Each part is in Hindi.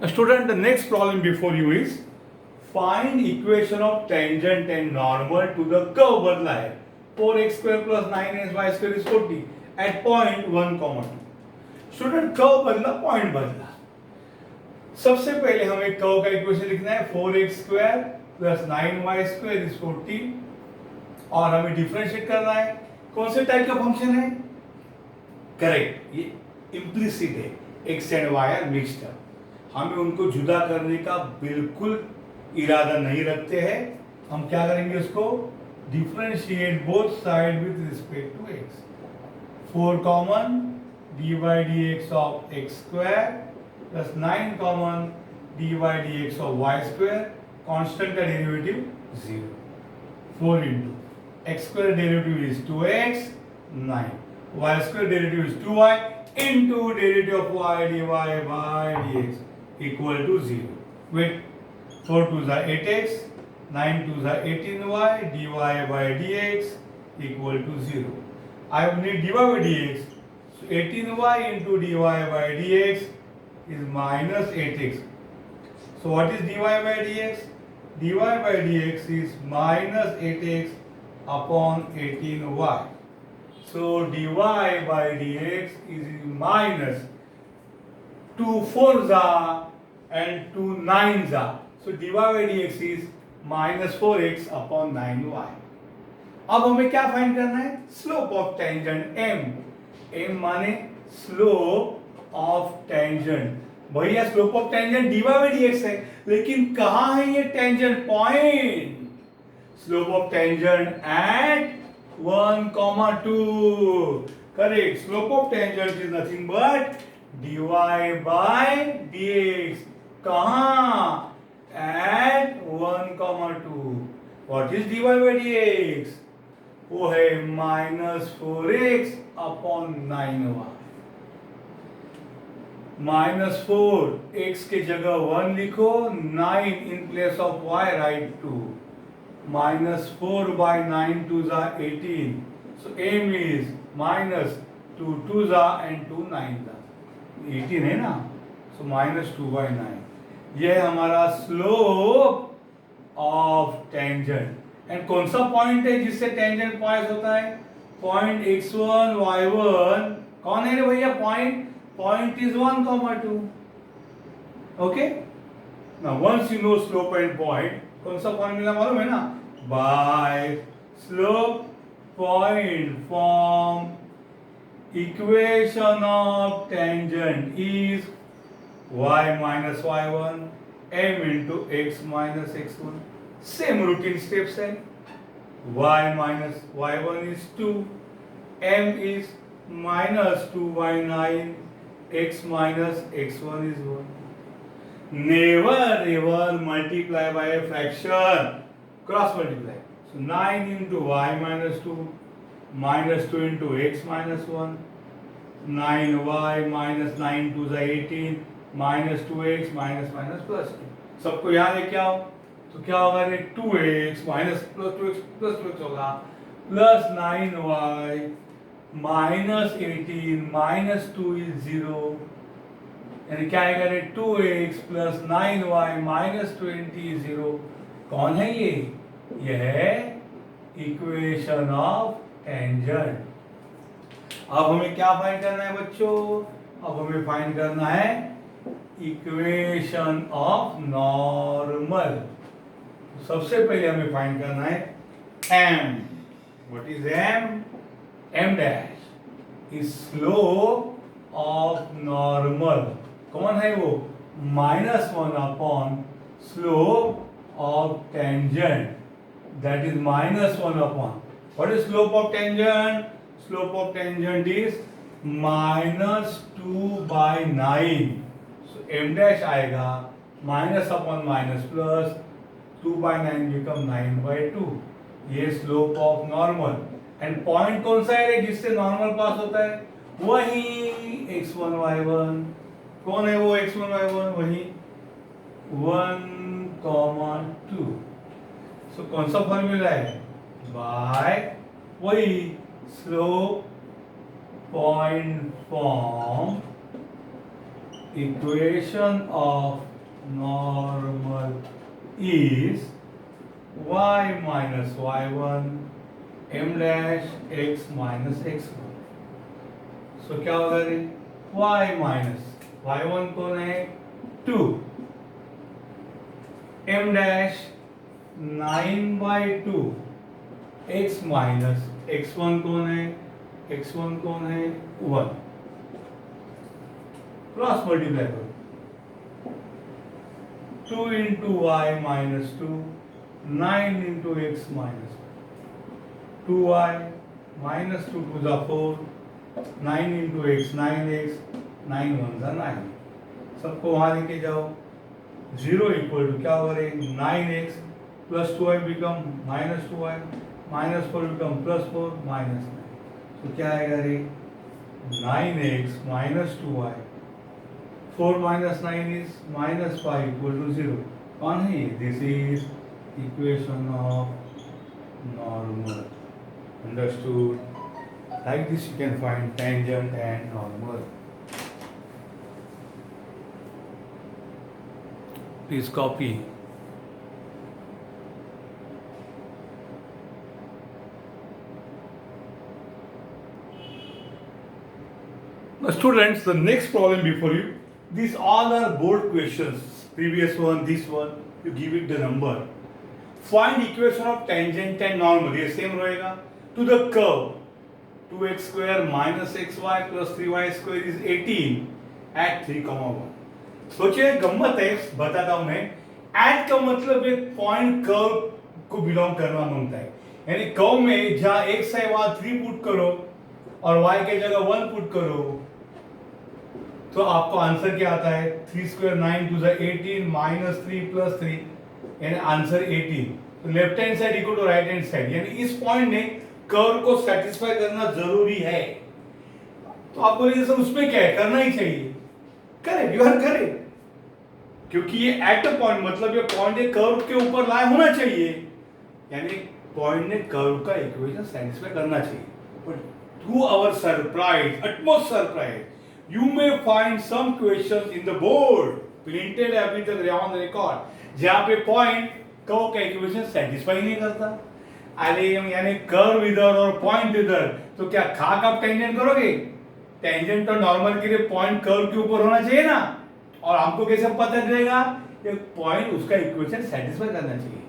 Student, the next problem before you is find equation of tangent and normal to the curve बदला है 4x square plus 9y square is 40 at point 1, 2. Student curve बदला, पॉइंट बदला. सबसे पहले हमें कर्व का इक्वेशन लिखना है 4x square plus 9y square is 40 और हमें डिफरेंशिएट करना है. कौन से टाइप का फंक्शन है? करेक्ट, ये इम्प्लिसिट है. x and y are mixed up. हमें उनको जुदा करने का बिल्कुल इरादा नहीं रखते हैं. हम क्या करेंगे? उसको differentiate both side with respect to x. 4 common dy dx of x square plus 9 common dy dx of y square. Constant का derivative 0. 4 into x square derivative is 2x 9, y square derivative is 2y into derivative of y dy by dx equal to 0. Wait, 4 2s are 8x, 9 2s are 18y, dy by dx equal to 0. I need dy by dx. So 18y into dy by dx is minus 8x. So what is dy by dx? dy by dx is minus 8x upon 18y. So dy by dx is minus 2 4s are and 2 9s are. So dy by dx is minus 4x upon 9y. अब हमें क्या फाइंड करना है? Slope of tangent m. m माने स्लोप ऑफ टेंजेंट. भैया slope of tangent dy by dx है, लेकिन कहाँ है ये tangent point? Slope of tangent eight 1, 2. Correct. Slope of tangent is nothing but dy by dx. कहाँ? At 1, 2. What is dy by dx? वो है minus 4x upon 9y. minus 4, x के जगह 1 लिखो, 9 in place of y write 2. minus 4 by 9 2s are 18. So m is minus 2 2s are and 2 9s are. 18 है ना? So minus 2 by 9. यह हमारा स्लोप ऑफ टेंजेंट. एंड कौन सा पॉइंट है जिससे टेंजेंट पास होता है? Point x1 y1. कौन है रे भैया point? Point is 1, 2. Okay, now once you know slope and point, कौन सा पॉइंट मिला मालूम है ना? By slope point from equation of tangent is y minus y1 m into x minus x1. Same routine steps है. y minus y1 is 2, m is minus 2 by 9, x minus x1 is 1. Never ever multiply by a fraction. Cross multiply. So 9 into y minus 2 minus 2 into x minus 1. 9y minus 9 2 is 18 minus 2x minus minus plus 2. सबको यहाँ लेके आओ तो क्या होगा? 2x minus plus 2x plus 2x होगा plus 9y minus 18 minus 2 is 0. यानी क्या आएगा? 2x plus 9y minus 20 is 0. कौन है ये? यह है इक्वेशन ऑफ टेंजेंट. अब हमें क्या फाइंड करना है बच्चों? अब हमें फाइंड करना है इक्वेशन ऑफ नॉर्मल. सबसे पहले हमें फाइंड करना है m. What is m? m dash is slope of normal. कौन है वो? -1 upon slope of tangent. That is -1 upon. What is slope of tangent? Slope of tangent is -2 by 9. So m dash आएगा minus upon minus plus 2 by 9 become 9 by 2. ये slope of normal. And point कौन सा है जिससे नॉर्मल पास होता है? वही x1 y1. कौन है वो x1 y1? वही 1, 2. सो कौन सा फॉर्मूला है? बाय वही slope point from equation of normal is y minus y1 m dash x minus x1. सो क्या होगा रे y माइनस y1 कौन है 2 m dash 9/2 x minus x1 कौन है 1 क्रॉस मल्टीप्लाई करो 2 into y minus 2 9 into x minus 2y minus 2 to the 4 9 into x 9x 9 1 the 9 सबको वहां लेके जाओ 0 इक्वल टू क्या हो रहा है 9x plus 2y become minus 2y minus 4 become plus 4 minus 9 तो क्या आएगा रे 9x minus 2y 4 minus 9 is minus 5 equal to 0 कौन है ये this is equation of normal understood like this you can find tangent and normal please copy now students the next problem before you these all are board questions previous one this one you give it the number find equation of tangent and normal ये same रहेगा to the curve 2x square minus xy plus 3y square is 18 at 3,1 सोचिए गम्मत है बताता हूं मैं एट का मतलब एक पॉइंट कर्व को बिलोंग करना मांगता है यानी कर्व में जहां x है वहां 3 पुट करो और y के जगह 1 पुट करो तो आपको आंसर क्या आता है 3 square 9 to the 18 minus 3 plus 3 यानी आंसर 18 तो left hand side equal to right hand side यानी इस पॉइंट ने कर्व को सेटिस्फाई करना जरूरी है तो आप बोलिए सर उसमें क्या है करना ही चाहिए करें यू आर करें क्योंकि ये एट अ पॉइंट मतलब ये पॉइंट एक कर्व के ऊपर लाए होना चाहिए यानी पॉइंट ने कर्व का इक्वेशन सेटिस्फाई करना चाहिए but to our surprise utmost surprise you may find some questions in the board printed अभी तक ऑन रिकॉर्ड जहां पे पॉइंट कर्व का इक्वेशन सेटिस्फाई नहीं करता अरे यानी कर्व इधर और पॉइंट इधर तो क्या खाक आप टेंजेंट करोगे टेंजेंट और नॉर्मल के लिए पॉइंट कर्व के ऊपर होना चाहिए ना और हमको कैसे पता चलेगा कि पॉइंट उसका इक्वेशन सेटिस्फाई करना चाहिए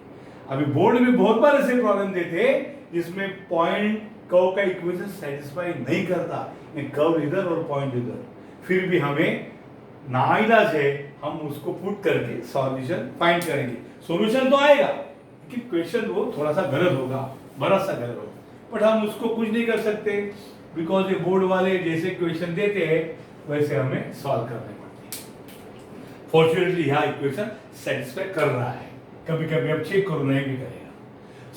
अभी बोर्ड में बहुत बार ऐसे प्रॉब्लम देते जिसमें पॉइंट कर्व का इक्वेशन सेटिस्फाई नहीं करता कर्व इधर और पॉइंट इधर फिर भी हमें नाइलाज है हम उसको पुट करके सॉल्यूशन फाइंड करेंगे सॉल्यूशन तो आएगा कि क्वेश्चन वो थोड़ा सा गलत होगा बड़ा सा गलत होगा बट हम उसको कुछ नहीं कर सकते बिकॉज ये बोर्ड वाले जैसे क्वेश्चन देते हैं वैसे हमें सॉल्व करने पड़ते हैं फॉर्चुनेटली यहाँ इक्वेशन सेटिस्फाई कर रहा है कभी कभी अब चेक करो नहीं भी करेगा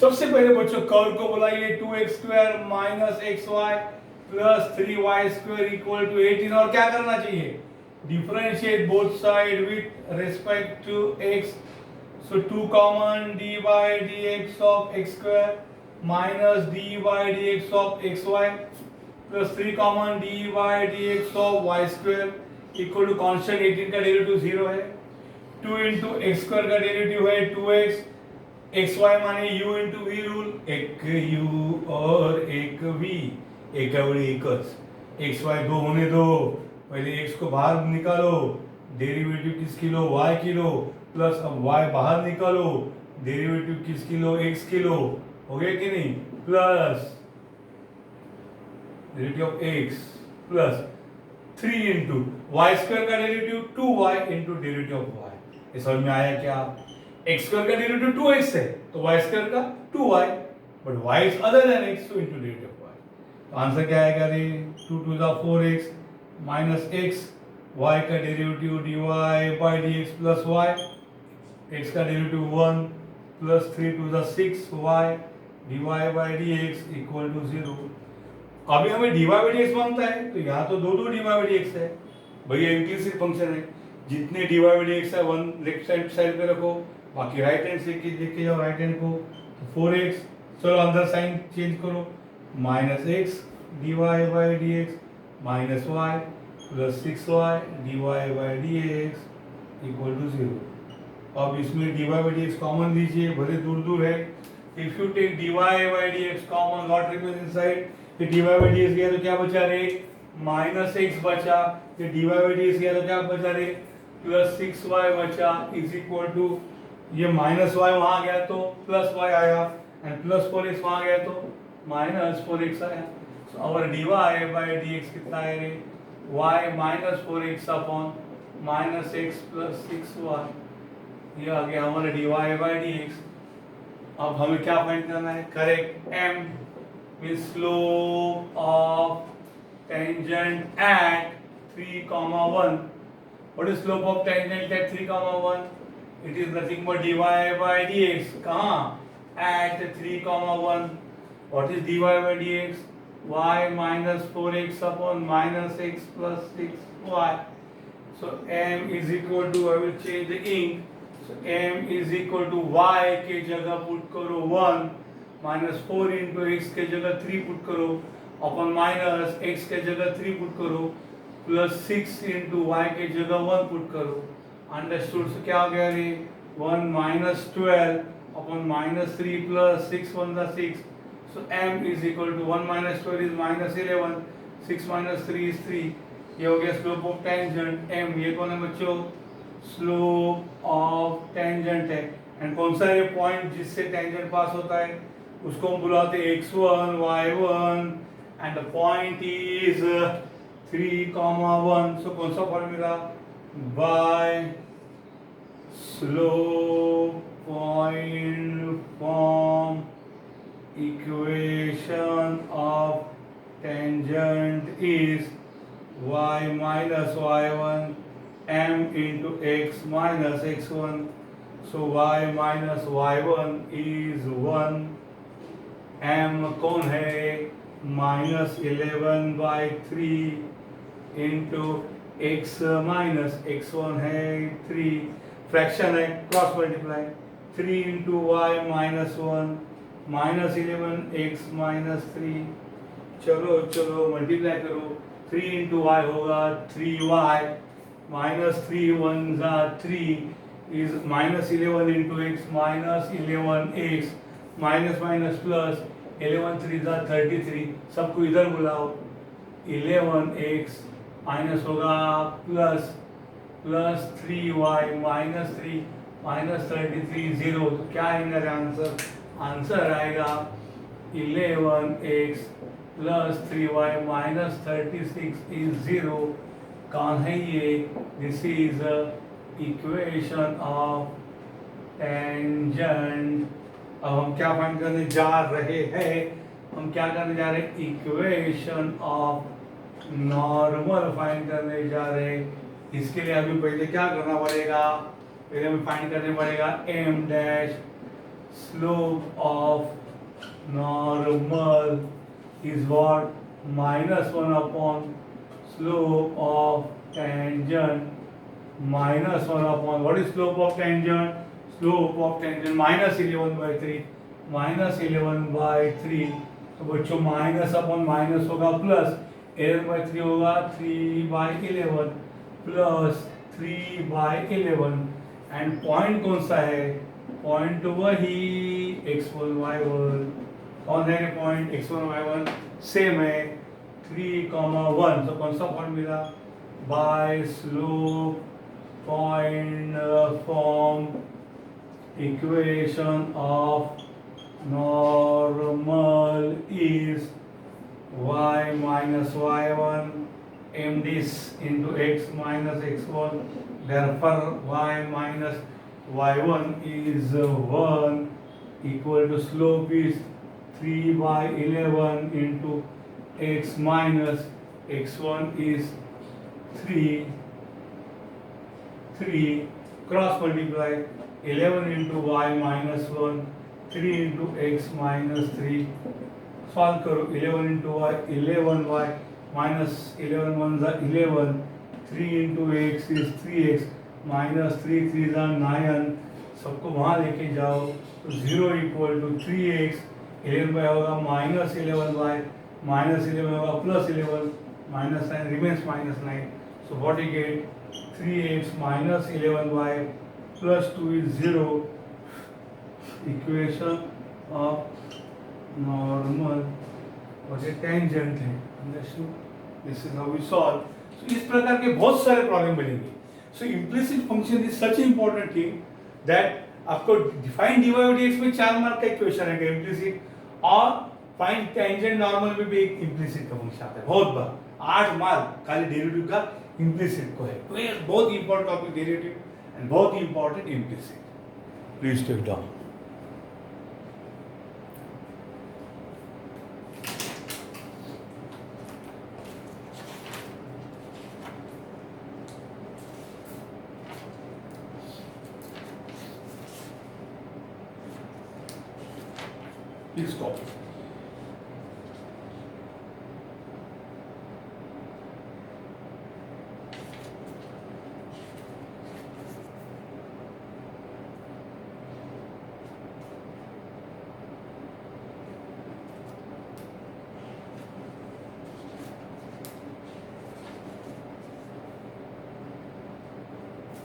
सबसे पहले बच्चों कर्व को बुलाइए 2x square minus xy plus 3y square equal to 18 और क्या करना चाहिए differentiate both side with respect to x so 2 common dy dx of x square minus dy dx of xy plus 3 common dy dx of y square equal to constant 18 का डेरिवेटिव 0 है 2 into x square का डेरिवेटिव है 2x xy माने u into v रूल एक u और एक v एक बड़ी एकच xy दो होने दो पहले x को बाहर निकालो डेरिवेटिव किस किलो y किलो प्लस अब y बाहर निकालो डेरिवेटिव किस किलो x किलो हो गया कि नहीं plus derivative of x plus 3 into Y square का derivative 2y into derivative of y ये समझ में आया क्या x स्क्वायर का डेरिवेटिव 2x है तो y स्क्वायर का 2y but y is other than x तो इंटू डेरिवेटिव ऑफ y तो आंसर क्या आएगा रे 2 to the 4x minus x y का derivative dy by dx plus y x का derivative 1 plus 3 to the 6y dy by dx equal to 0 अभी हमें dy by dx मांगता है तो यहाँ तो दो dy by dx है भैया इम्प्लिसिट फंक्शन है जितने dy by dx है वन लेफ्ट साइड पे रखो बाकी राइट हैंड से लेके जाओ राइट हैंड को तो 4x चलो अंदर साइन चेंज करो minus x dy by dx minus y plus 6y dy by D X equal to 0। अब इसमें dy by D X common लीजिए, भले दूर दूर है। If you take dy by D X common, what remains inside? ये dy बाई डी एक्स गया तो क्या बचा रे? माइनस एक्स बचा। ये dy बाई डी एक्स गया तो क्या बचा रे? प्लस 6y बचा इज इक्वल टू, ये माइनस y वहां गया तो प्लस y आया, एंड प्लस 4x वहां गया तो माइनस 4x आया। So our dy by D X कितना है रे? y minus 4x upon minus X plus 6y। ये आ गया हमारा dy बाई डी एक्स। अब हमें क्या फाइंड करना है? Correct m means slope of tangent at 3, 1। What is slope of tangent at 3, 1? It is nothing but dy by D X. कहाँ? At 3, 1। What is dy by D X? y minus 4x upon minus x plus 6y. So m is equal to, I will change the ink. So m is equal to y के जगह पुट करो 1, minus 4 into x के जगह 3 पुट करो, upon minus x के जगह 3 पुट करो, plus 6 into y के जगह 1 पुट करो। Understood? So क्या हो गया रे? 1 minus 12 upon minus 3 plus 6 1 the 6. So m is equal to 1 minus 12 is minus 11, 6 minus 3 is 3। ये हो गया स्लोप ऑफ टेंजेंट m। ये कौन है बच्चों? स्लोप ऑफ टेंजेंट है। एंड कौन सा ये पॉइंट जिससे टेंजेंट पास होता है उसको हम बुलाते हैं x1 y1, and the point is 3, 1। So कौन सा formula? By slope point form equation of tangent is y minus y1 m into x minus x1. So y minus y1 is 1, m कौन है? minus 11 by 3 into x minus x1 है 3, फ्रैक्शन है, cross multiply. 3 into y minus 1 minus 11 x minus 3। चलो चलो मल्टीप्लाई करो। 3 इंटू वाई होगा 3y, माइनस 3 1 जा 3 is minus 11 into x minus 11x, minus minus plus 11 3 जा 33। सबको इधर बुलाओ। 11x माइनस होगा प्लस 3y माइनस 3 माइनस 33 0। तो क्या आएगा आंसर? आंसर आएगा 11x plus 3y minus 36 is 0। कौन है ये? This is equation of tangent. अब हम क्या फाइंड करने जा रहे हैं? हम क्या करने जा रहे हैं? इक्वेशन ऑफ नॉर्मल फाइंड करने जा रहे हैं। इसके लिए अभी पहले क्या करना पड़ेगा? पहले हमें फाइंड करने पड़ेगा m dash slope of normal is what? minus 1 upon slope of tangent minus 1 upon, what is slope of tangent? Slope of tangent minus 11 by 3, minus 11 by 3। तो बच्चों माइनस अपॉन माइनस होगा प्लस, 11 by 3 होगा 3 by 11 plus 3 by 11। And point कौन सा है? पॉइंट वही x1 y1। कौन है पॉइंट? x1 y1 सेम है 3, 1। तो कौन सा formula? By slope point form equation of normal is y minus y1 m this into x minus x1, therefore y minus y1 is 1 equal to slope is 3 by 11 into x minus x1 is 3 cross multiply 11 into y minus 1, 3 into x minus 3। Solve करो। 11 into y 11y minus 11 1 is 11, 3 into x is 3x minus 3 3 जा 9। सबको वहाँ लेके जाओ तो 0 इक्वल टू 3x, 11 बाय होगा माइनस 11 बाय, माइनस 11 होगा plus 11, minus sign remains minus 9. So what you get? 3x minus 11y plus 2 is 0. Equation of normal और ये टेंजेंट है. Understood? This is how we solve. So इस प्रकार के बहुत सारे प्रॉब्लम मिलेंगे. So implicit function is such important thing that आपको डिफाइन dy बाई dx में 4 मार्क का इक्वेशन है इम्प्लिसिट, और फाइंड टेंजेंट नॉर्मल में भी एक इम्प्लिसिट का फंक्शन आता है. बहुत बार 8 मार्क खाली डेरिवेटिव का इम्प्लिसिट को है. तो ये बहुत इंपॉर्टेंट टॉपिक डेरिवेटिव एंड बहुत important implicit. Please take down. Please stop.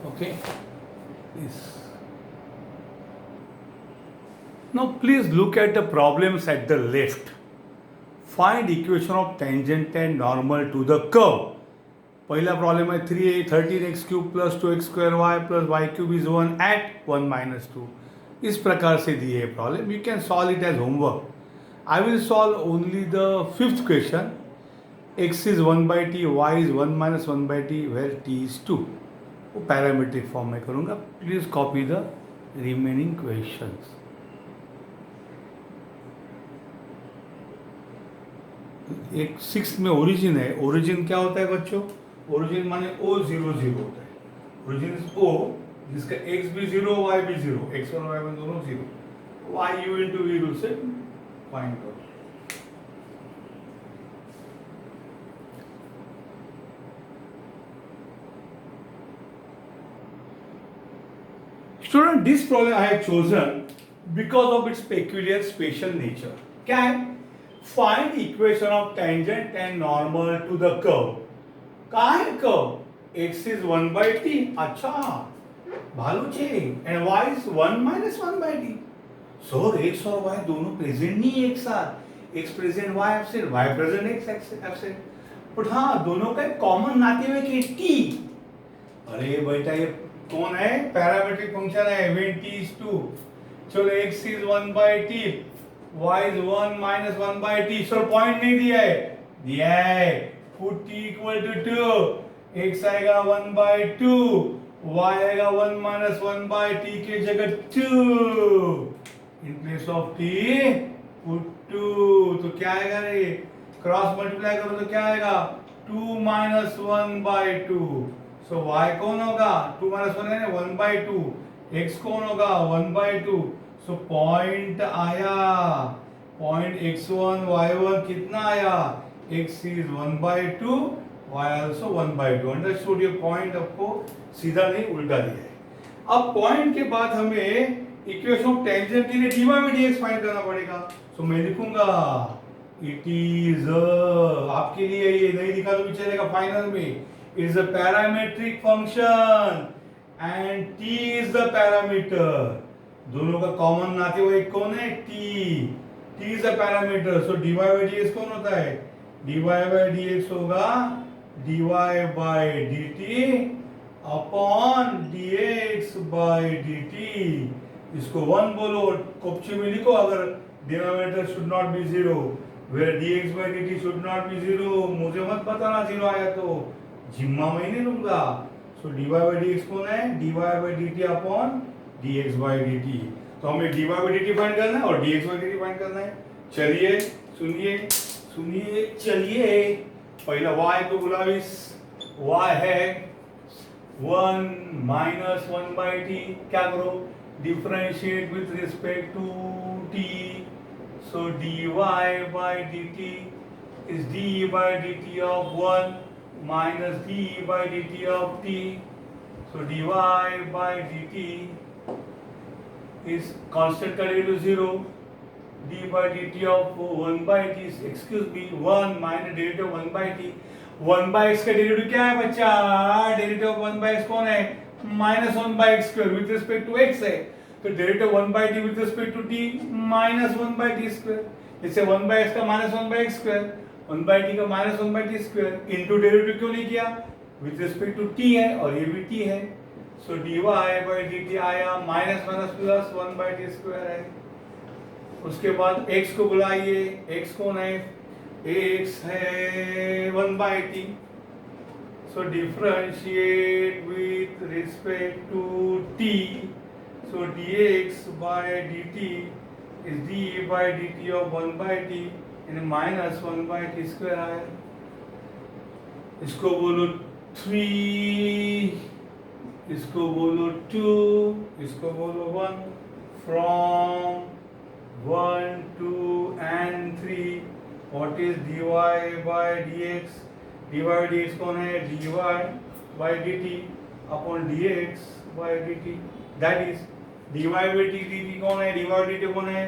Okay. Please. Now please look at the problems at the left. Find equation of tangent and normal to the curve. पहला प्रॉब्लम है 13x cube plus 2x square y plus y cube is 1 at 1 minus 2. इस प्रकार से दिए है problem. You can solve it as homework. I will solve only the fifth question. x is 1 by T, y is 1 minus 1 by T, where t is 2. वो पैरामीट्रिक फॉर्म में करूँगा. Please copy the remaining questions. एक 6 में ओरिजिन है. ओरिजिन क्या होता है बच्चों? ओरिजिन माने O00 होता है. ओरिजिन इज O जिसका x भी 0 y भी 0, x और y में दोनों 0. y u into v rule से फाइंड करो. Student, this problem I have chosen because of its peculiar spatial nature. क्या है? Find equation of tangent and normal to the curve. कहाँ है curve? X is 1 by t. अच्छा, भालू चे. And y is 1 minus 1 by t. So x और y दोनों प्रेजेंट नहीं एक साथ. x present y absent, y present x absent. But हाँ, दोनों का कॉमन नाते हुए कि t. अरे बेटा ये कौन है? पैरामीट्रिक फंक्शन है. when t is 2. चलो x is 1 by t, y is 1 minus 1 by t. Sir point नहीं दिया है. दिया है. put t equal to 2. x आएगा 1 by 2, y आएगा 1 minus 1 by t के जगह 2. in place of t put 2. तो क्या आएगा रे? क्रॉस मल्टीप्लाई करो तो क्या आएगा? 2 minus 1 by 2. सो y कौन होगा? 2 minus 1 है ना, 1 by 2. x कौन होगा? 1 by 2. सो पॉइंट आया. पॉइंट x1 y1 कितना आया? x is 1 by 2, y also 1 by 2. Understood? ये पॉइंट आपको सीधा नहीं उल्टा दिया है. अब पॉइंट के बाद हमें इक्वेशन ऑफ टेंजेंट के लिए dy बाई dx फाइंड करना पड़ेगा. सो मैं लिखूंगा इट इज, आपके लिए ये नहीं लिखा तो भी चलेगा फाइनल में, is a parametric function and t is the parameter. दोनों का कॉमन नाते हुए कौन है? t. t is a parameter. so dy by dx कौन होता है? dy by dx होगा dy by dt upon dx by dt. इसको 1 बोलो, कॉपी में लिखो. अगर denominator should not be 0, where dx by dt should not be 0. मुझे मत बताना 0 आया तो जिम्मा मैं नहीं लूंगा. सो dy by dx कौन है? dy by dt upon dx by dt. तो हमें dy by dt फाइंड करना है और dx by dt फाइंड करना है. चलिए सुनिए चलिए. पहला y को बुलाविस. y है 1 minus 1 by t. क्या करो? Differentiate with respect to t. So dy by dt is d by dt of 1 minus d by dt of t. So dy by dt is constant करेंगे to 0. d by dt of 1 by t is, excuse me, 1 minus derivative of 1 by t. One by X का डेरिवेटिव क्या है बच्चा? Derivative of one by X कौन है? Minus one by X square with respect to X है, तो derivative one by T with respect to T minus one by T square. इससे वन बाई एक्स का minus one by X square, one by T का minus one by T square into derivative क्यों नहीं किया? विथ रिस्पेक्ट टू टी है और ये भी टी है, so D Y by D T आया minus minus plus one by T square है। उसके बाद x को बुलाइए, x कौन है? x है one by T, so differentiate with respect to t, so dx by dt is d by dt of one by T यानी minus one by T square आया। इसको बोलो 3, इसको बोलो 2, इसको बोलो 1, from 1, 2 and 3 what is dy by dx? dy by dx कौन है? dy by dt upon dx by dt, that is dy by dt कौन है? dy by dt कौन है?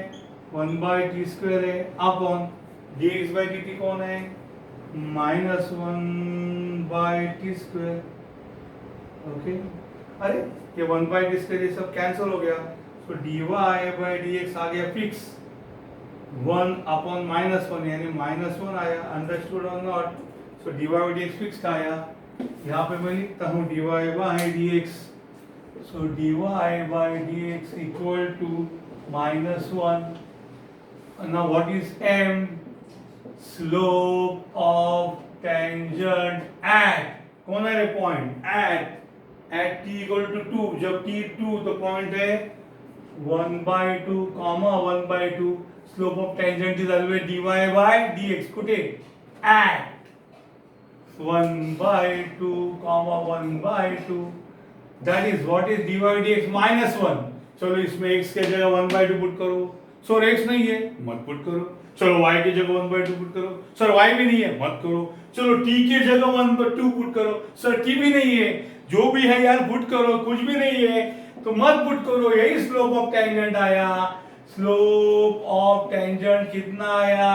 1 by t square है upon dx by dt कौन है? minus 1 by t square। Okay, अरे ये 1 by t square ये सब कैंसिल हो गया, तो dy by dx आ गया फिक्स 1 अपॉन माइनस 1 यानी माइनस 1 आया, अंडरस्टूड और not? So dy by dx fixed आया। यहाँ पे मैं लिखता हूँ dy by dx, so dy by dx equal to minus 1। Now what is m? Slope of tangent at, कौन है रे point? At t equal to 2, जब t 2 तो पॉइंट है 1 by 2, 1 by 2, slope of tangent is always dy by dx, कुठे? at 1 by 2, 1 by 2, that is what is dy by dx minus 1। चलो इसमें x के जगह 1 by 2 पुट करो, सर x नहीं है मत पुट करो। चलो y की जगह 1 by 2 पुट करो, सर y भी नहीं है मत करो। चलो t की जगह 1 by 2 पुट करो, सर t भी नहीं है, जो भी है यार पुट करो, कुछ भी नहीं है तो मत पुट करो। यही स्लोप ऑफ टेंजेंट आया। स्लोप ऑफ टेंजेंट कितना आया?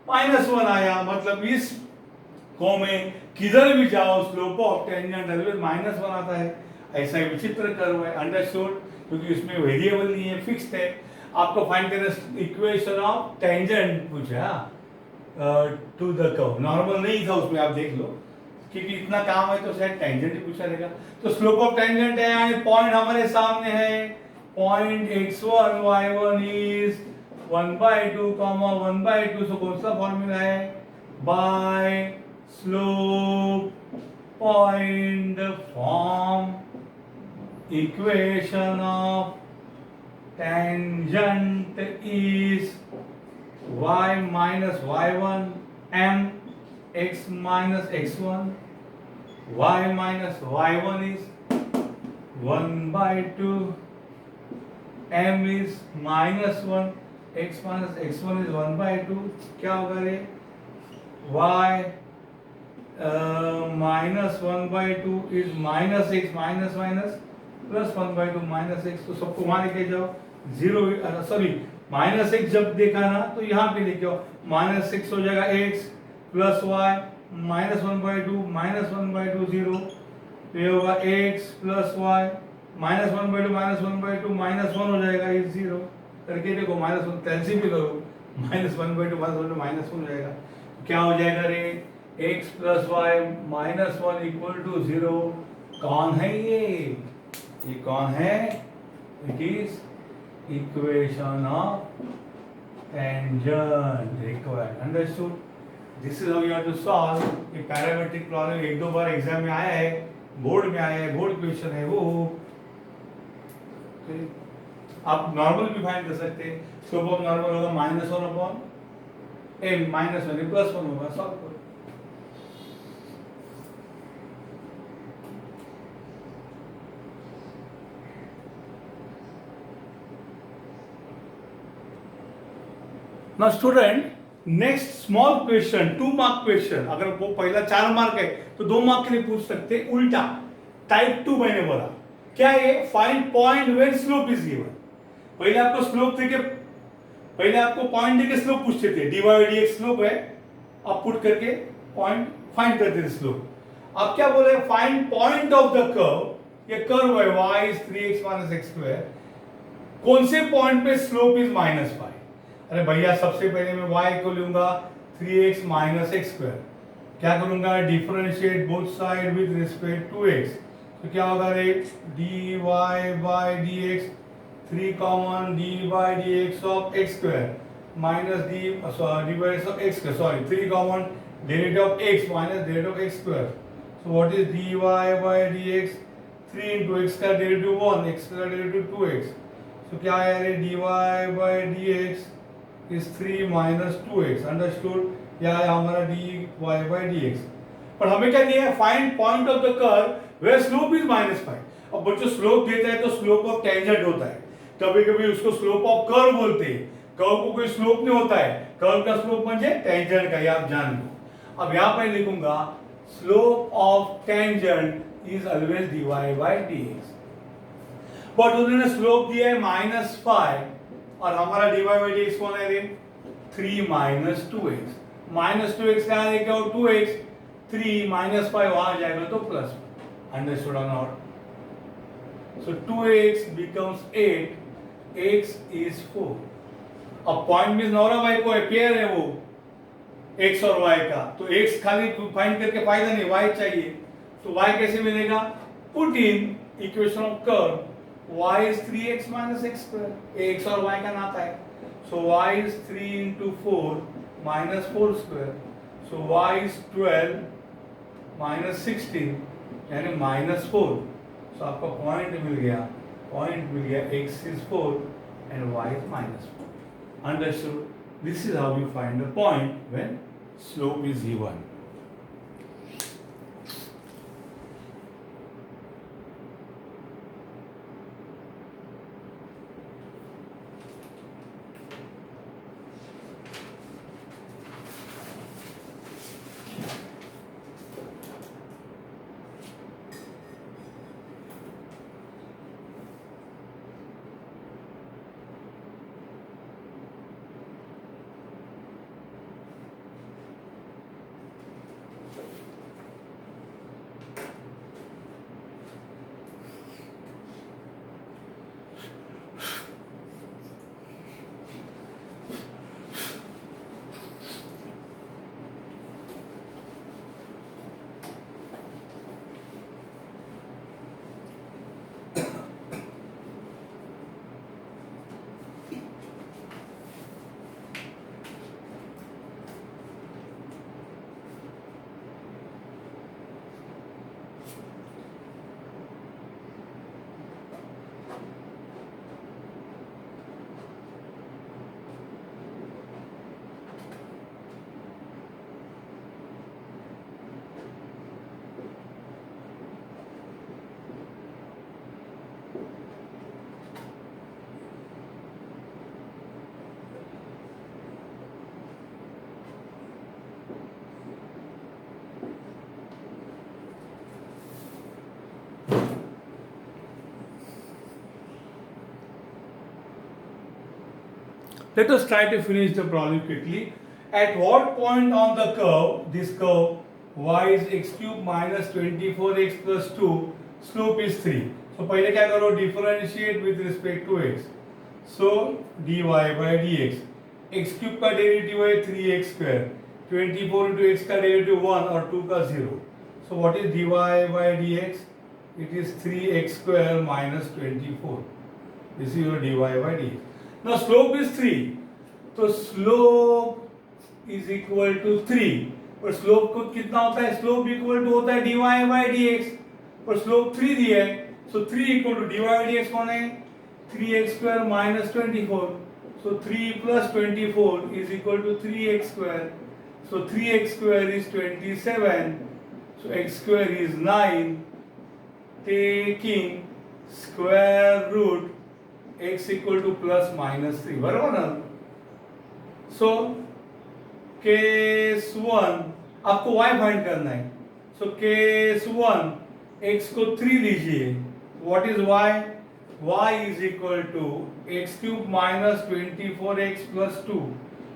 माइनस 1 आया। मतलब इस को में किधर भी जाओ slope of tangent always minus 1 आता है। ऐसा ही विचित्र कर्व है, अंडरस्टूड? क्योंकि इसमें वेरिएबल नहीं है, फिक्स्ड है। आपको फाइंड करना इक्वेशन ऑफ टेंजेंट पूछा टू द कर्व, नॉर्मल नहीं था उसमें, आप देख लो, क्योंकि इतना काम है तो शायद टेंजेंट ही पूछा रहेगा। तो स्लोप ऑफ टेंजेंट है यानी पॉइंट हमारे सामने है, point x1 y1 is 1 by 2, 1 by 2, so कौन सा फॉर्मूला है? By slope point form equation of tangent is y minus y1 m x minus x1, y minus y1 is 1 by 2, m is minus 1, x minus x1 is 1 by 2, क्या होगा रे? y minus 1 by 2 is minus x minus minus plus 1 by 2 minus x, तो सबको वहां लेके जाओ, जीरो सॉरी माइनस एक्स जब देखा ना तो यहाँ पे लेके आओ, माइनस 6 हो जाएगा x plus y minus 1 by 2 minus 1 by 2 0, तो ये होगा x plus y minus 1 by 2 minus 1 by 2 minus 1 हो जाएगा, ये 0 करके देखो, माइनस 1 कैंसिल भी करो, माइनस 1 by 2 माइनस 1 माइनस 1 हो जाएगा, क्या हो जाएगा रे? x plus y minus 1 equal to 0। कौन है ये कौन है? It is equation of tangent required, understood? This is how you have to solve a parametric problem। एक दो बार एग्जाम में आया है, बोर्ड में आया है, बोर्ड क्वेश्चन है वो। आप नॉर्मल भी फाइंड कर सकते हैं। स्लोप ऑफ नॉर्मल होगा minus 1 upon m minus 1 plus 1 होगा, सॉल्व करो। Now student, next small question, 2 mark question, अगर वो पहला 4 मार्क है तो 2 मार्क के लिए पूछ सकते हैं। उल्टा टाइप 2 मैंने बोला, क्या है? Find point where slope is given. पहले आपको स्लोप देके, पहले आपको पॉइंट देके स्लोप पूछते थे, dy by dx स्लोप है, अब पुट करके पॉइंट फाइंड करते हैं स्लोप। अब क्या बोले, find point of the curve. ये कर्व है y is 3x minus x square, कौन से पॉइंट पे स्लोप इज -5? अरे भैया सबसे पहले मैं y को लूंगा 3x minus x square, क्या करूंगा, differentiate both side with respect to x, तो क्या होगा रे, dy by dx, 3 common dy dx of x square minus d divided of x square, sorry 3 common derivative of x minus derivative of x square, so what is dy by dx, 3 into x का derivative 1, x का derivative 2x, so क्या है रे, dy by dx is 3 minus 2x, understood, या है हमारा dy by dx। पर हमें क्या दिया है, find point of the curve where slope is -5। अब बच्चों स्लोप देता है तो स्लोप ऑफ टेंजेंट होता है, कभी कभी उसको स्लोप ऑफ कर्व बोलते हैं, कर्व को कोई स्लोप नहीं होता है, कर्व का स्लोप म्हणजे टेंजेंट का, ये आप जान लो। अब यहां पर लिखूंगा slope of tangent is always dy by dx, but उन्होंने स्लोप दिया है -5 और हमारा dy by dx कौन है रे, 3 minus 2x, -2x क्या आएगा और 2x, 3 minus 5 वहां जाएगा तो प्लस, अंडरस्टूड और not, so 2x becomes 8, x is 4। अब पॉइंट मींस नौरा भाई को पेयर है वो x और y का, तो x खाली फाइंड करके फायदा नहीं, y चाहिए, तो y कैसे मिलेगा, put in equation of curve y is 3x minus x square, x और y का नाता है, so y is 3 into 4 minus 4 square, so y is 12 minus 16 यानी -4, so आपका पॉइंट मिल गया x is 4 and y is -4, understood? This is how we find the point when slope is even. Let us try to finish the problem quickly. At what point on the curve, this curve y is x cube minus 24x plus 2, slope is 3. So पहले क्या करो, differentiate with respect to x. So dy by dx, x cube का डेरिवेटिव है 3x square, 24 into x का डेरिवेटिव 1 और 2 का 0. So what is dy by dx? It is 3x square minus 24. This is your dy by dx. Now slope is 3, तो slope is equal to 3, और slope को कितना होता है, slope equal to होता है dy by dx, और slope 3 दिया है, so 3 equal to dy by dx कौन है, 3x square minus 24, so 3 plus 24 is equal to 3x square, so 3x square is 27, so x square is 9, taking square root x equal to plus minus 3, बराबर ना। So case 1 आपको y फाइंड करना है, so case 1 x को 3 लीजिए, what is y? Y is equal to x cube minus 24x plus 2,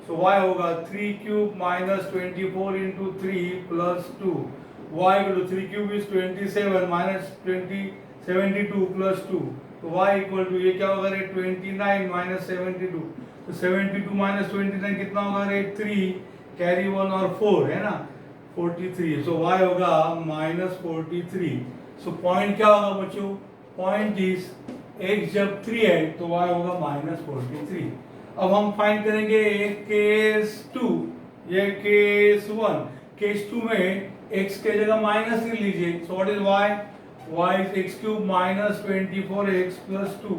so y होगा 3 cube minus 24 into 3 plus 2, y equal to 3 cube is 27 minus 72 plus 2, तो y इक्वल टू ये क्या होगा रे 29 माइनस 72, तो 72 माइनस 29 कितना होगा रे 3, कैरी 1 और 4 है ना 43, सो y होगा माइनस 43। सो पॉइंट क्या होगा बच्चों, पॉइंट इज x जब 3 है तो y होगा माइनस 43। अब हम फाइंड करेंगे केस 2, ये केस 1। केस 2 में x के जगह माइनस ले लीजिए, so what is y is x cube minus 24x plus 2,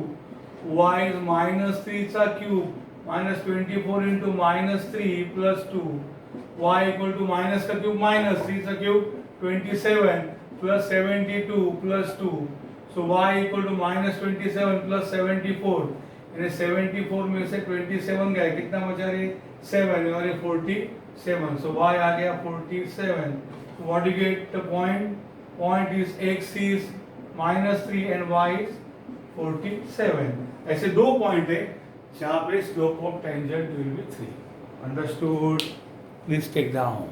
y is minus 3 सा cube minus 24 into minus 3 plus 2, y equal to minus का क्यूब माइनस 3 सा cube 27 plus 72 plus 2, so y equal to minus 27 plus 74, यानी 74 में से 27 गया कितना बचा रे 7 और ये 47, सो y आ गया 47। So what do you get the point? Point is x is minus 3 and y is 47। ऐसे दो पॉइंट है जहाँ पे slope of tangent will be 3। Understood? Please take down.